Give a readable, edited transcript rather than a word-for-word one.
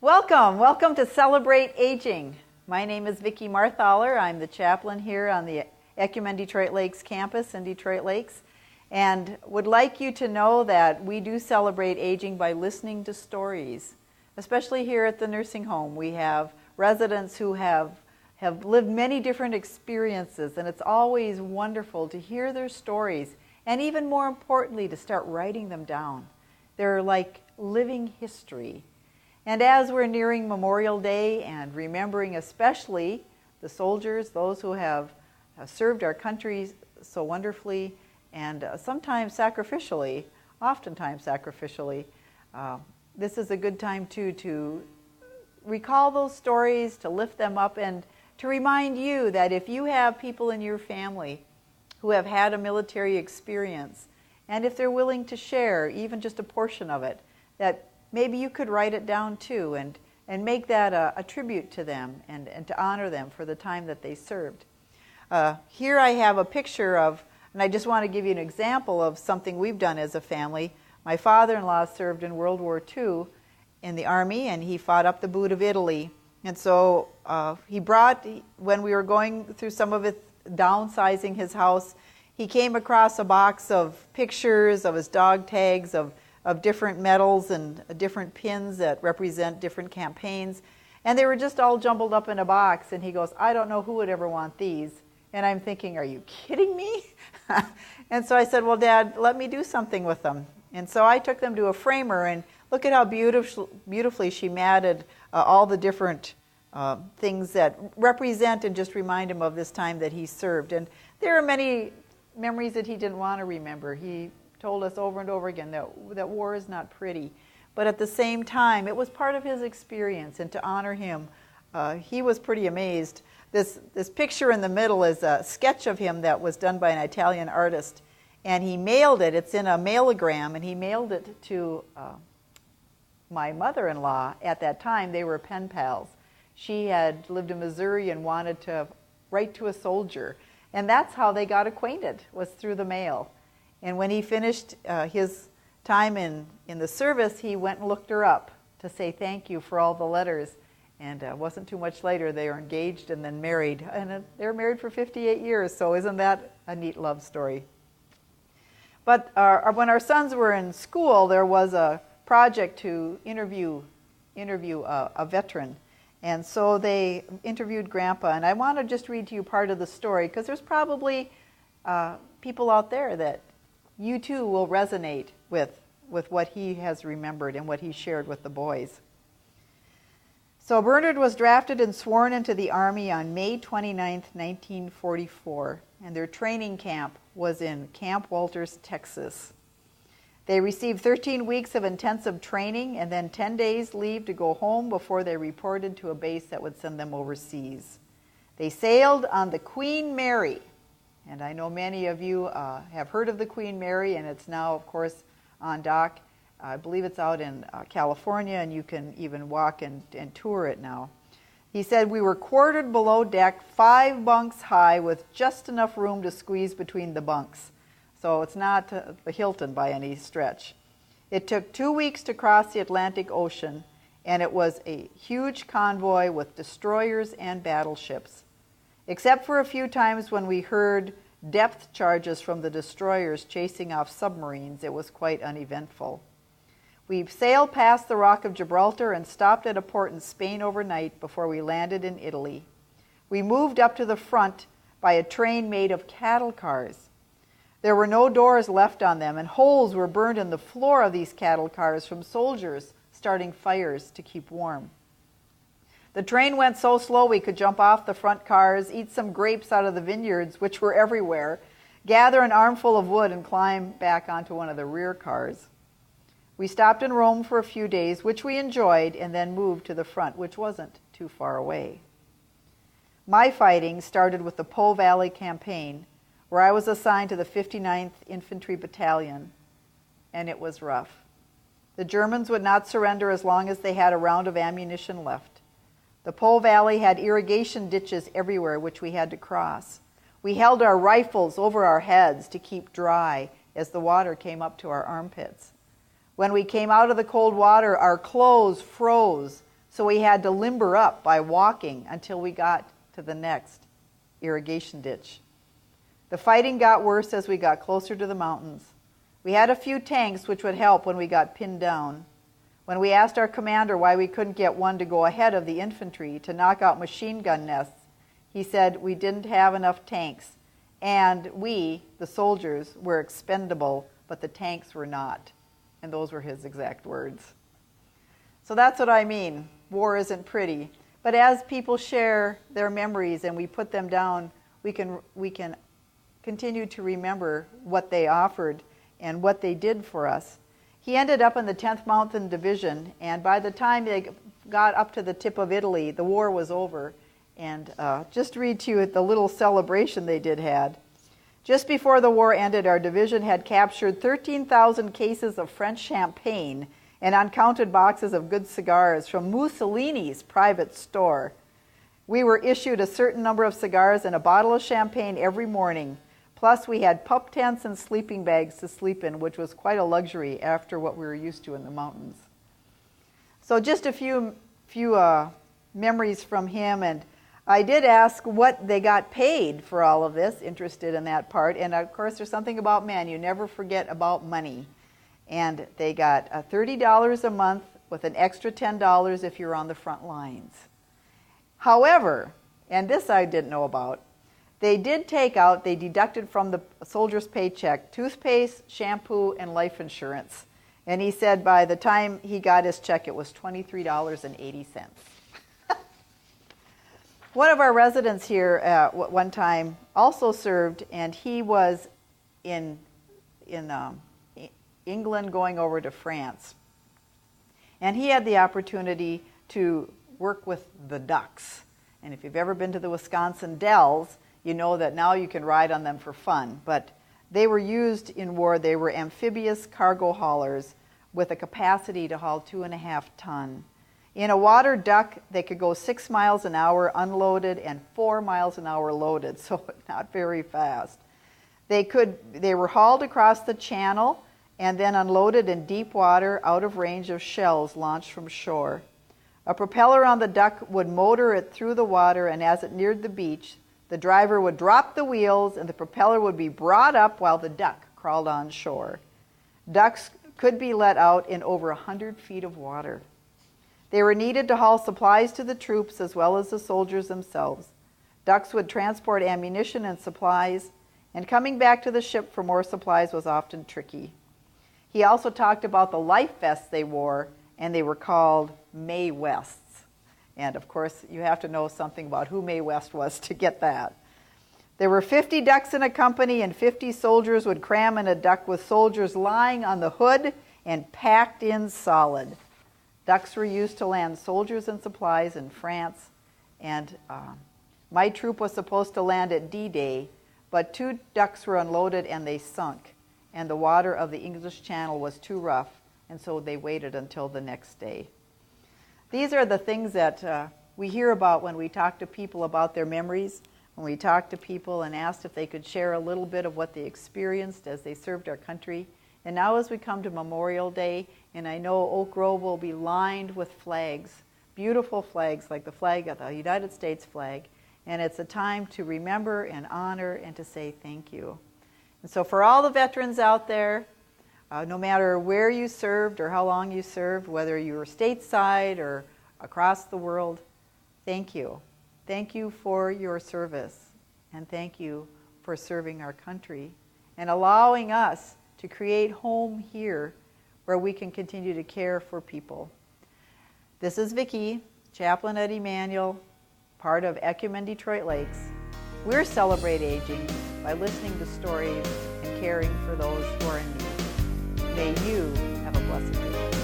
Welcome to Celebrate Aging. My name is Vicki Marthaler. I'm the chaplain here on the Ecumen Detroit Lakes campus in Detroit Lakes, and would like you to know that we do celebrate aging by listening to stories, especially here at the nursing home. We have residents who have lived many different experiences, and it's always wonderful to hear their stories, and even more importantly, to start writing them down. They're like living history. And as we're nearing Memorial Day and remembering especially the soldiers, those who have served our country so wonderfully and sometimes sacrificially, oftentimes sacrificially, this is a good time too to recall those stories, to lift them up, and to remind you that if you have people in your family who have had a military experience, and if they're willing to share even just a portion of it, that maybe you could write it down too and make that a tribute to them and to honor them for the time that they served. Here I have a picture of, and I just want to give you an example of something we've done as a family. My father-in-law served in World War II in the Army, and he fought up the boot of Italy. And so he brought, when we were going through some of it, downsizing his house, he came across a box of pictures of his dog tags, of different medals and different pins that represent different campaigns. And they were just all jumbled up in a box. And he goes, I don't know who would ever want these. And I'm thinking, are you kidding me? And so I said, well, Dad, let me do something with them. And so I took them to a framer, and look at how beautifully she matted all the different things that represent and just remind him of this time that he served. And there are many memories that he didn't want to remember. He told us over and over again that war is not pretty. But at the same time, it was part of his experience, and to honor him, he was pretty amazed. This picture in the middle is a sketch of him that was done by an Italian artist, and he mailed it. It's in a mailogram, and he mailed it to my mother-in-law. At that time, they were pen pals. She had lived in Missouri and wanted to write to a soldier, and that's how they got acquainted, was through the mail. And when he finished his time in the service, he went and looked her up to say thank you for all the letters. And it wasn't too much later, they were engaged and then married. And they were married for 58 years, so isn't that a neat love story? But when our sons were in school, there was a project to interview a veteran. And so they interviewed Grandpa. And I want to just read to you part of the story, because there's probably people out there that you too will resonate with what he has remembered and what he shared with the boys. So Bernard was drafted and sworn into the Army on May 29th, 1944, and their training camp was in Camp Walters, Texas. They received 13 weeks of intensive training and then 10 days leave to go home before they reported to a base that would send them overseas. They sailed on the Queen Mary. And I know many of you have heard of the Queen Mary, and it's now, of course, on dock. I believe it's out in California, and you can even walk and tour it now. He said, we were quartered below deck, 5 bunks high, with just enough room to squeeze between the bunks. So it's not the Hilton by any stretch. It took 2 weeks to cross the Atlantic Ocean, and it was a huge convoy with destroyers and battleships. Except for a few times when we heard depth charges from the destroyers chasing off submarines, it was quite uneventful. We sailed past the Rock of Gibraltar and stopped at a port in Spain overnight before we landed in Italy. We moved up to the front by a train made of cattle cars. There were no doors left on them, and holes were burned in the floor of these cattle cars from soldiers starting fires to keep warm. The train went so slow we could jump off the front cars, eat some grapes out of the vineyards, which were everywhere, gather an armful of wood, and climb back onto one of the rear cars. We stopped in Rome for a few days, which we enjoyed, and then moved to the front, which wasn't too far away. My fighting started with the Po Valley campaign, where I was assigned to the 59th Infantry Battalion, and it was rough. The Germans would not surrender as long as they had a round of ammunition left. The Po Valley had irrigation ditches everywhere, which we had to cross. We held our rifles over our heads to keep dry as the water came up to our armpits. When we came out of the cold water, our clothes froze So we had to limber up by walking until we got to the next irrigation ditch. The fighting got worse as we got closer to the mountains. We had a few tanks which would help when we got pinned down. When we asked our commander why we couldn't get one to go ahead of the infantry to knock out machine gun nests, he said we didn't have enough tanks, and we, the soldiers, were expendable, but the tanks were not. And those were his exact words. So that's what I mean. War isn't pretty. But as people share their memories and we put them down, we can continue to remember what they offered and what they did for us. He ended up in the 10th Mountain Division, and by the time they got up to the tip of Italy, the war was over. And just to read to you the little celebration they had. Just before the war ended, our division had captured 13,000 cases of French champagne and uncounted boxes of good cigars from Mussolini's private store. We were issued a certain number of cigars and a bottle of champagne every morning. Plus, we had pup tents and sleeping bags to sleep in, which was quite a luxury after what we were used to in the mountains. So just a few memories from him, and I did ask what they got paid for all of this, interested in that part. And of course, there's something about men. You never forget about money. And they got $30 a month with an extra $10 if you're on the front lines. However, and this I didn't know about, they deducted from the soldier's paycheck toothpaste, shampoo, and life insurance. And he said by the time he got his check, it was $23.80. One of our residents here at one time also served, and he was in England going over to France. And he had the opportunity to work with the ducks. And if you've ever been to the Wisconsin Dells, you know that now you can ride on them for fun. But they were used in war. They were amphibious cargo haulers with a capacity to haul 2.5 tons. In a water duck, they could go 6 miles an hour unloaded and 4 miles an hour loaded, so not very fast. They were hauled across the channel and then unloaded in deep water out of range of shells launched from shore. A propeller on the duck would motor it through the water, and as it neared the beach, the driver would drop the wheels and the propeller would be brought up while the duck crawled on shore. Ducks could be let out in over 100 feet of water. They were needed to haul supplies to the troops as well as the soldiers themselves. Ducks would transport ammunition and supplies, and coming back to the ship for more supplies was often tricky. He also talked about the life vests they wore, and they were called Mae Wests. And of course, you have to know something about who Mae West was to get that. There were 50 ducks in a company, and 50 soldiers would cram in a duck with soldiers lying on the hood and packed in solid. Ducks were used to land soldiers and supplies in France, and my troop was supposed to land at D-Day, but 2 ducks were unloaded and they sunk, and the water of the English Channel was too rough, and so they waited until the next day. These are the things that we hear about when we talk to people about their memories, when we talk to people and asked if they could share a little bit of what they experienced as they served our country. And now as we come to Memorial Day, and I know Oak Grove will be lined with flags, beautiful flags like the flag of the United States flag, and it's a time to remember and honor and to say thank you. And so for all the veterans out there, no matter where you served or how long you served, whether you were stateside or across the world, thank you. Thank you for your service, and thank you for serving our country and allowing us to create home here where we can continue to care for people. This is Vicki, chaplain at Emmanuel, part of Ecumen Detroit Lakes. We're Celebrate Aging by listening to stories and caring for those who are in need. May you have a blessed day.